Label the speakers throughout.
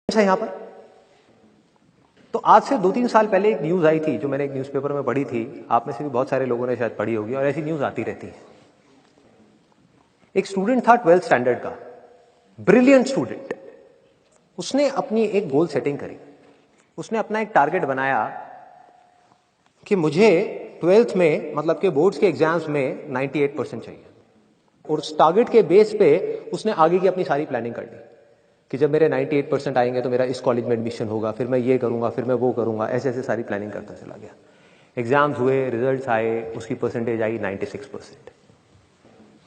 Speaker 1: है यहां पर। तो आज से 2-3 साल पहले एक न्यूज आई थी जो मैंने एक न्यूज़पेपर में पढ़ी थी, आप में से भी बहुत सारे लोगों ने शायद पढ़ी होगी और ऐसी न्यूज आती रहती है। एक स्टूडेंट था 12th स्टैंडर्ड का, ब्रिलियंट स्टूडेंट। उसने अपनी एक गोल सेटिंग करी, उसने अपना एक टारगेट बनाया कि मुझे 12th में मतलब के बोर्ड्स के एग्जाम्स में 98% चाहिए, और उस टारगेट के बेस पे उसने आगे की अपनी सारी प्लानिंग कर ली कि जब मेरे 98% आएंगे तो मेरा इस कॉलेज में एडमिशन होगा, फिर मैं ये करूंगा, फिर मैं वो करूंगा, ऐसे ऐसे सारी प्लानिंग करता चला गया। एग्जाम्स हुए, रिजल्ट्स आए, उसकी परसेंटेज आई 96%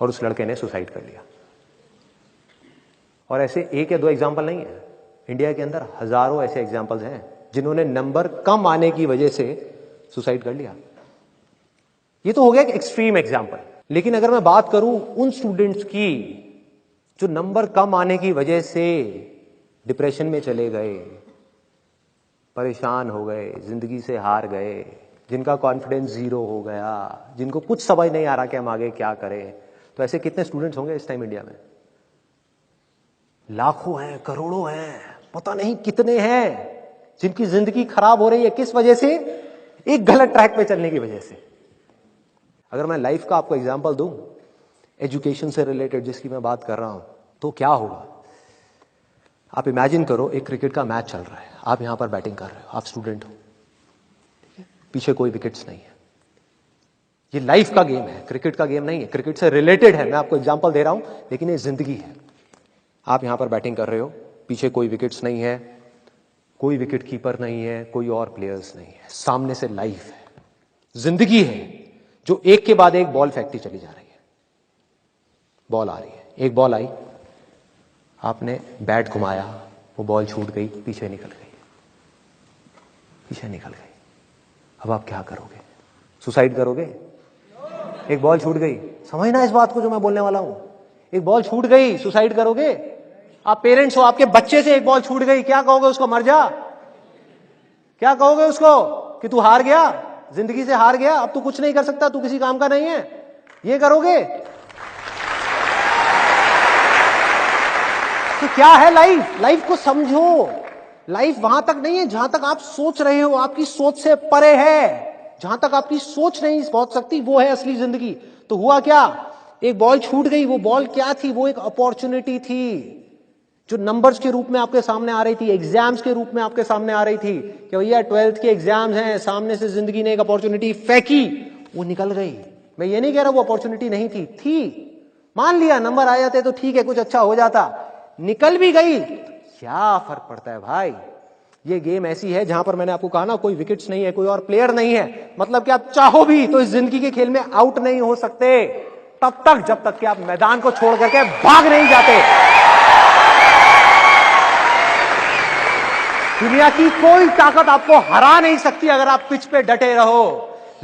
Speaker 1: और उस लड़के ने सुसाइड कर लिया। और ऐसे एक या दो एग्जाम्पल नहीं है, इंडिया के अंदर हजारों ऐसे एग्जाम्पल्स हैं जिन्होंने नंबर कम आने की वजह से सुसाइड कर लिया। ये तो हो गया एक एक्सट्रीम एग्जाम्पल, लेकिन अगर मैं बात करूं उन स्टूडेंट्स की जो नंबर कम आने की वजह से डिप्रेशन में चले गए, परेशान हो गए, जिंदगी से हार गए, जिनका कॉन्फिडेंस जीरो हो गया, जिनको कुछ समझ नहीं आ रहा कि हम आगे क्या करें, तो ऐसे कितने स्टूडेंट्स होंगे इस टाइम इंडिया में? लाखों हैं, करोड़ों हैं, पता नहीं कितने हैं जिनकी जिंदगी खराब हो रही है। किस वजह से? एक गलत ट्रैक पे चलने की वजह से। अगर मैं लाइफ का आपको एग्जांपल दूं, एजुकेशन से रिलेटेड जिसकी मैं बात कर रहा हूं, तो क्या होगा? आप इमेजिन करो एक क्रिकेट का मैच चल रहा है, आप यहां पर बैटिंग कर रहे हो, आप स्टूडेंट हो, पीछे कोई विकेट्स नहीं है। ये लाइफ का गेम है, क्रिकेट का गेम नहीं है, क्रिकेट से रिलेटेड है, मैं आपको एग्जांपल दे रहा हूं, लेकिन ये जिंदगी है। आप यहां पर बैटिंग कर रहे हो, पीछे कोई विकेट्स नहीं है, कोई विकेट कीपर नहीं है, कोई और प्लेयर्स नहीं है, सामने से लाइफ है, जिंदगी है जो एक के बाद एक बॉल फेंकती चली जा रही है। बॉल आ रही है, एक बॉल आई, आपने बैट घुमाया, वो बॉल छूट गई, पीछे निकल गई, पीछे निकल गई। अब आप क्या करोगे? सुसाइड करोगे? एक बॉल छूट गई, समझना इस बात को जो मैं बोलने वाला हूं। एक बॉल छूट गई, सुसाइड करोगे? आप पेरेंट्स हो, आपके बच्चे से एक बॉल छूट गई, क्या कहोगे उसको? मर जा? क्या कहोगे उसको कि तू हार गया, जिंदगी से हार गया, अब तू कुछ नहीं कर सकता, तू किसी काम का नहीं है? ये करोगे? तो क्या है लाइफ? लाइफ को समझो। लाइफ वहां तक नहीं है जहां तक आप सोच रहे हो, आपकी सोच से परे है। जहां तक आपकी सोच नहीं पहुंच सकती वो है असली जिंदगी। तो हुआ क्या? एक बॉल छूट गई, वो बॉल क्या थी? वो एक अपॉर्चुनिटी थी जो नंबर्स के रूप में आपके सामने आ रही थी, एग्जाम्स के रूप में आपके सामने आ रही थी कि भैया 12th के एग्जाम्स हैं, सामने से जिंदगी ने एक अपॉर्चुनिटी फेंकी, वो निकल गई। मैं ये नहीं कह रहा वो अपॉर्चुनिटी नहीं थी, मान लिया नंबर आ जाते तो ठीक है, कुछ अच्छा हो जाता, निकल भी गई, क्या फर्क पड़ता है भाई? ये गेम ऐसी है जहां पर मैंने आपको कहा ना, कोई विकेट्स नहीं है, कोई और प्लेयर नहीं है, मतलब कि आप चाहो भी तो इस जिंदगी के खेल में आउट नहीं हो सकते तब तक जब तक कि आप मैदान को छोड़ करके भाग नहीं जाते। दुनिया की कोई ताकत आपको हरा नहीं सकती अगर आप पिच पे डटे रहो।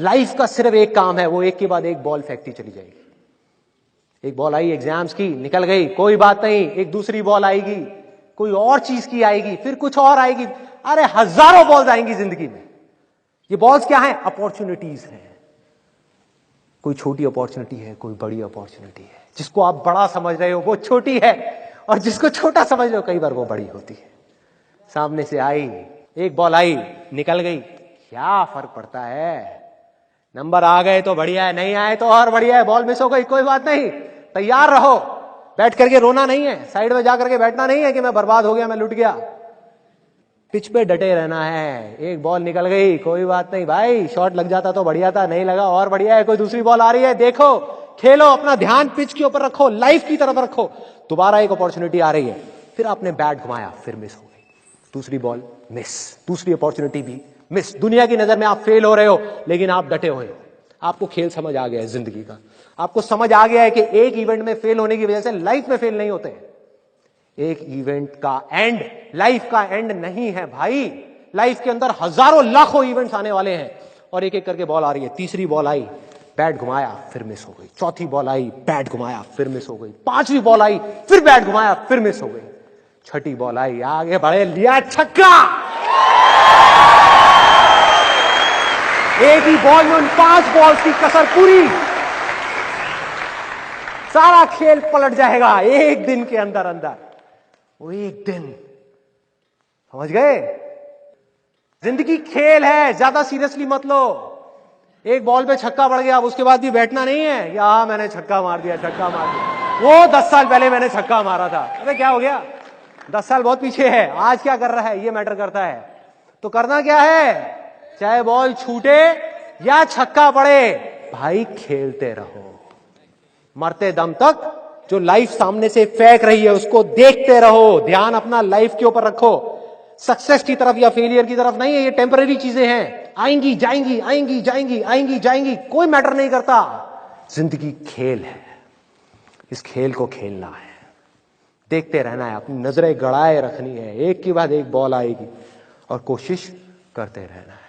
Speaker 1: लाइफ का सिर्फ एक काम है, वो एक के बाद एक बॉल फेंकती चली जाएगी। एक बॉल आई एग्जाम्स की, निकल गई, कोई बात नहीं, एक दूसरी बॉल आएगी, कोई और चीज की आएगी, फिर कुछ और आएगी। अरे हजारों बॉल्स आएंगी जिंदगी में। ये बॉल्स क्या है? अपॉर्चुनिटीज हैं। कोई छोटी अपॉर्चुनिटी है, कोई बड़ी अपॉर्चुनिटी है। जिसको आप बड़ा समझ रहे हो वो छोटी है, और जिसको छोटा समझ रहे हो कई बार वो बड़ी होती है। सामने से आई, एक बॉल आई, निकल गई, क्या फर्क पड़ता है? नंबर आ गए तो बढ़िया है, नहीं आए तो और बढ़िया है, बॉल मिस हो गई, कोई बात नहीं, तैयार रहो। बैठ करके रोना नहीं है, साइड में जाकर के बैठना नहीं है कि मैं बर्बाद हो गया, मैं लुट गया। पिच पे डटे रहना है। एक बॉल निकल गई, कोई बात नहीं भाई, शॉट लग जाता तो बढ़िया था, नहीं लगा और बढ़िया है, कोई दूसरी बॉल आ रही है, देखो, खेलो, अपना ध्यान पिच के ऊपर रखो, लाइफ की तरफ रखो। दोबारा एक अपॉर्चुनिटी आ रही है, फिर आपने बैट घुमाया, फिर मिस हो गई, दूसरी बॉल मिस, दूसरी अपॉर्चुनिटी भी मिस। दुनिया की नजर में आप फेल हो रहे हो, लेकिन आप डटे हुए हो। आपको खेल समझ आ गया है जिंदगी का, आपको समझ आ गया है कि एक इवेंट में फेल होने की वजह से लाइफ में फेल नहीं होते हैं। एक इवेंट का एंड लाइफ का एंड नहीं है भाई। लाइफ के अंदर हजारों लाखों इवेंट्स आने वाले हैं, और एक एक करके बॉल आ रही है। तीसरी बॉल आई, बैट घुमाया, फिर मिस हो गई। चौथी बॉल आई, बैट घुमाया, फिर मिस हो गई। पांचवी बॉल आई, फिर बैट घुमाया, फिर मिस हो गई। छठी बॉल आई, आगे बढ़े, लिया छक्का। एक ही बॉल में उन 5 बॉल्स की कसर पूरी, सारा खेल पलट जाएगा एक दिन के अंदर अंदर। वो एक दिन समझ गए? जिंदगी खेल है, ज्यादा सीरियसली मत लो। एक बॉल पे छक्का पड़ गया, अब उसके बाद भी बैठना नहीं है कि हाँ मैंने छक्का मार दिया, छक्का मार दिया, वो 10 साल पहले मैंने छक्का मारा था। अरे क्या हो गया, 10 साल बहुत पीछे है, आज क्या कर रहा है ये मैटर करता है। तो करना क्या है, चाहे बॉल छूटे या छक्का पड़े, भाई खेलते रहो मरते दम तक। जो लाइफ सामने से फेंक रही है उसको देखते रहो, ध्यान अपना लाइफ के ऊपर रखो। सक्सेस की तरफ या फेलियर की तरफ नहीं है, ये टेम्पररी चीजें हैं, आएंगी जाएंगी, आएंगी जाएंगी, आएंगी जाएंगी, कोई मैटर नहीं करता। जिंदगी खेल है, इस खेल को खेलना है, देखते रहना है, अपनी नजरें गड़ाए रखनी है, एक के बाद एक बॉल आएगी और कोशिश करते रहना है।